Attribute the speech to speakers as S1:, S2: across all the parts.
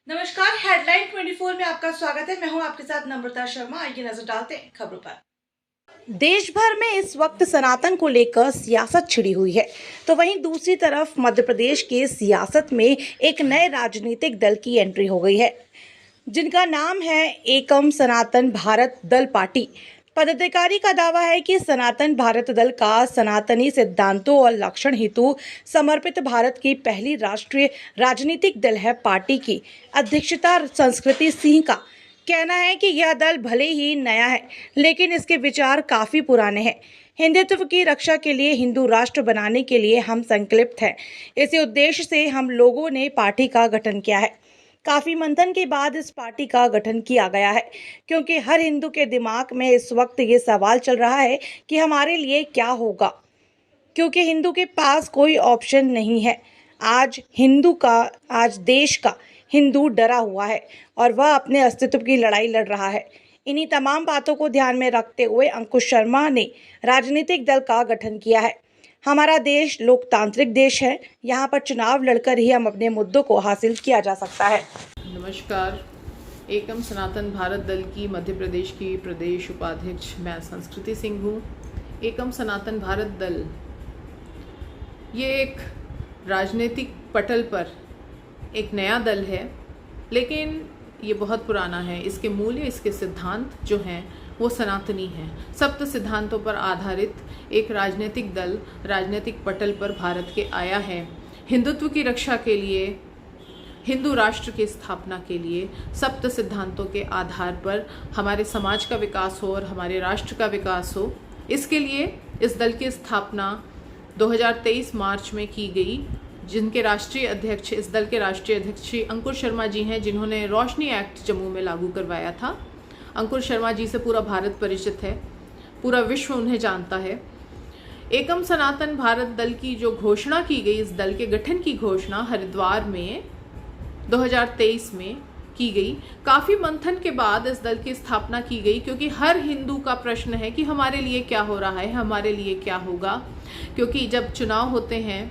S1: नमस्कार। हेडलाइन 24 में आपका स्वागत है। मैं हूं आपके साथ नम्रता शर्मा। आइए नजर डालते हैं खबरों पर। देश भर में इस वक्त सनातन को लेकर सियासत छिड़ी हुई है, तो वहीं दूसरी तरफ मध्य प्रदेश की सियासत में एक नए राजनीतिक दल की एंट्री हो गई है, जिनका नाम है एकम सनातन भारत दल पार्टी। पदाधिकारी का दावा है कि सनातन भारत दल का सनातनी सिद्धांतों और लक्षण हेतु समर्पित भारत की पहली राष्ट्रीय राजनीतिक दल है। पार्टी की अध्यक्षता संस्कृति सिंह का कहना है कि यह दल भले ही नया है, लेकिन इसके विचार काफ़ी पुराने हैं। हिंदुत्व की रक्षा के लिए, हिंदू राष्ट्र बनाने के लिए हम संकल्पित हैं। इसी उद्देश्य से हम लोगों ने पार्टी का गठन किया है। काफ़ी मंथन के बाद इस पार्टी का गठन किया गया है, क्योंकि हर हिंदू के दिमाग में इस वक्त ये सवाल चल रहा है कि हमारे लिए क्या होगा, क्योंकि हिंदू के पास कोई ऑप्शन नहीं है। आज देश का हिंदू डरा हुआ है और वह अपने अस्तित्व की लड़ाई लड़ रहा है। इन्हीं तमाम बातों को ध्यान में रखते हुए अंकुश शर्मा ने राजनीतिक दल का गठन किया है। हमारा देश लोकतांत्रिक देश है, यहाँ पर चुनाव लड़कर ही हम अपने मुद्दों को हासिल किया जा सकता है।
S2: नमस्कार। एकम सनातन भारत दल की मध्य प्रदेश की प्रदेश उपाध्यक्ष मैं संस्कृति सिंह हूँ। एकम सनातन भारत दल ये एक राजनीतिक पटल पर एक नया दल है, लेकिन ये बहुत पुराना है। इसके मूल्य, इसके सिद्धांत जो हैं वो सनातनी हैं। सप्त सिद्धांतों पर आधारित एक राजनीतिक दल राजनीतिक पटल पर भारत के आया है। हिंदुत्व की रक्षा के लिए, हिंदू राष्ट्र की स्थापना के लिए सप्त सिद्धांतों के आधार पर हमारे समाज का विकास हो और हमारे राष्ट्र का विकास हो, इसके लिए इस दल की स्थापना 2023 मार्च में की गई। जिनके राष्ट्रीय अध्यक्ष, इस दल के राष्ट्रीय अध्यक्ष श्री अंकुर शर्मा जी हैं, जिन्होंने रोशनी एक्ट जम्मू में लागू करवाया था। अंकुर शर्मा जी से पूरा भारत परिचित है, पूरा विश्व उन्हें जानता है। एकम सनातन भारत दल की जो घोषणा की गई, इस दल के गठन की घोषणा हरिद्वार में 2023 में की गई। काफ़ी मंथन के बाद इस दल की स्थापना की गई, क्योंकि हर हिंदू का प्रश्न है कि हमारे लिए क्या हो रहा है, हमारे लिए क्या होगा। क्योंकि जब चुनाव होते हैं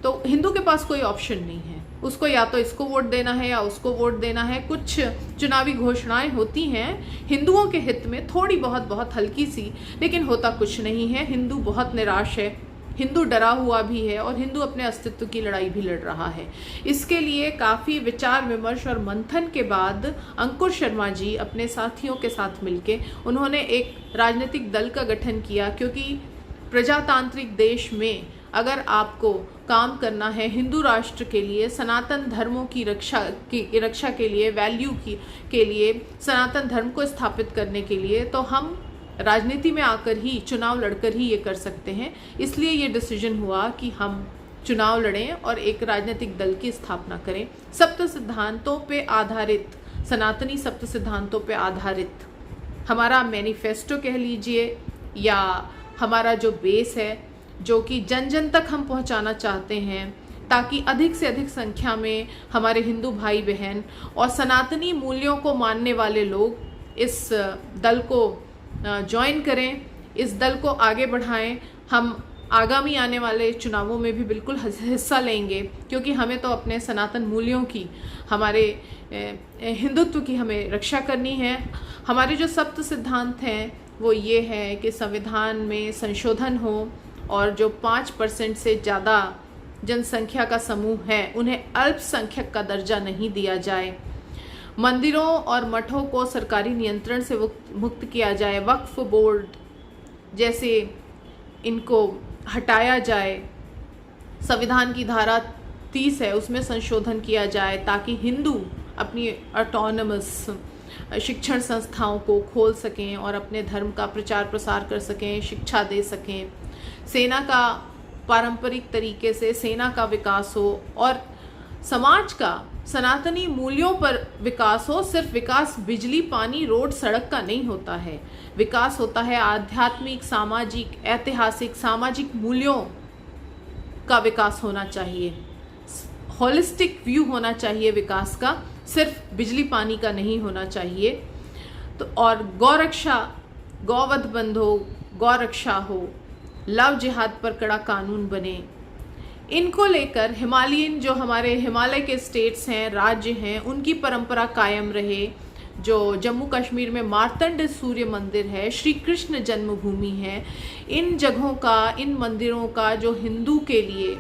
S2: तो हिंदू के पास कोई ऑप्शन नहीं है, उसको या तो इसको वोट देना है या उसको वोट देना है। कुछ चुनावी घोषणाएं होती हैं हिंदुओं के हित में, थोड़ी बहुत हल्की सी, लेकिन होता कुछ नहीं है। हिंदू बहुत निराश है, हिंदू डरा हुआ भी है और हिंदू अपने अस्तित्व की लड़ाई भी लड़ रहा है। इसके लिए काफ़ी विचार विमर्श और मंथन के बाद अंकुर शर्मा जी अपने साथियों के साथ मिलके उन्होंने एक राजनीतिक दल का गठन किया, क्योंकि प्रजातांत्रिक देश में अगर आपको काम करना है हिंदू राष्ट्र के लिए, सनातन धर्मों की रक्षा के लिए, वैल्यू के लिए, सनातन धर्म को स्थापित करने के लिए, तो हम राजनीति में आकर ही, चुनाव लड़कर ही ये कर सकते हैं। इसलिए ये डिसीजन हुआ कि हम चुनाव लड़ें और एक राजनीतिक दल की स्थापना करें। सप्त सिद्धांतों पे आधारित, सनातनी सप्त सिद्धांतों पे आधारित हमारा मैनिफेस्टो कह लीजिए, या हमारा जो बेस है, जो कि जन जन तक हम पहुंचाना चाहते हैं, ताकि अधिक से अधिक संख्या में हमारे हिंदू भाई बहन और सनातनी मूल्यों को मानने वाले लोग इस दल को ज्वाइन करें, इस दल को आगे बढ़ाएं। हम आगामी आने वाले चुनावों में भी बिल्कुल हिस्सा लेंगे, क्योंकि हमें तो अपने सनातन मूल्यों की, हमारे हिंदुत्व की हमें रक्षा करनी है। हमारे जो सप्त सिद्धांत हैं वो ये है कि संविधान में संशोधन हो और जो 5% से ज़्यादा जनसंख्या का समूह है उन्हें अल्पसंख्यक का दर्जा नहीं दिया जाए। मंदिरों और मठों को सरकारी नियंत्रण से मुक्त किया जाए। वक्फ बोर्ड जैसे इनको हटाया जाए। संविधान की धारा 30 है, उसमें संशोधन किया जाए, ताकि हिंदू अपनी ऑटोनमस शिक्षण संस्थाओं को खोल सकें और अपने धर्म का प्रचार प्रसार कर सकें, शिक्षा दे सकें। सेना का पारंपरिक तरीके से सेना का विकास हो और समाज का सनातनी मूल्यों पर विकास हो। सिर्फ विकास बिजली, पानी, रोड, सड़क का नहीं होता है। विकास होता है आध्यात्मिक, सामाजिक, ऐतिहासिक, सामाजिक मूल्यों का विकास होना चाहिए। होलिस्टिक व्यू होना चाहिए विकास का, सिर्फ बिजली पानी का नहीं होना चाहिए। तो और गौरक्षा, गौवध बंद हो, गौरक्षा हो, लव जिहाद पर कड़ा कानून बने, इनको लेकर हिमालयन जो हमारे हिमालय के स्टेट्स हैं, राज्य हैं, उनकी परंपरा कायम रहे। जो जम्मू कश्मीर में मार्तंड सूर्य मंदिर है, श्री कृष्ण जन्मभूमि है, इन जगहों का, इन मंदिरों का जो हिंदू के लिए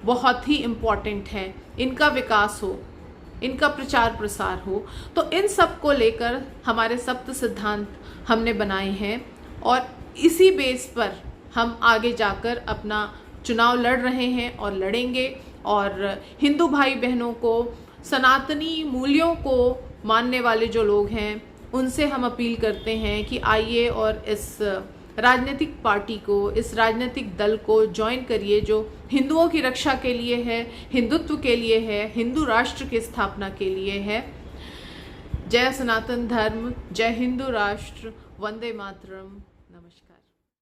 S2: बहुत ही इम्पॉर्टेंट है, इनका विकास हो, इनका प्रचार प्रसार हो। तो इन सब को लेकर हमारे सप्त सिद्धांत हमने बनाए हैं और इसी बेस पर हम आगे जाकर अपना चुनाव लड़ रहे हैं और लड़ेंगे। और हिंदू भाई बहनों को, सनातनी मूल्यों को मानने वाले जो लोग हैं, उनसे हम अपील करते हैं कि आइए और इस राजनीतिक पार्टी को, इस राजनीतिक दल को ज्वाइन करिए जो हिंदुओं की रक्षा के लिए है, हिंदुत्व के लिए है, हिंदू राष्ट्र की स्थापना के लिए है। जय सनातन धर्म, जय हिंदू राष्ट्र, वंदे मातरम।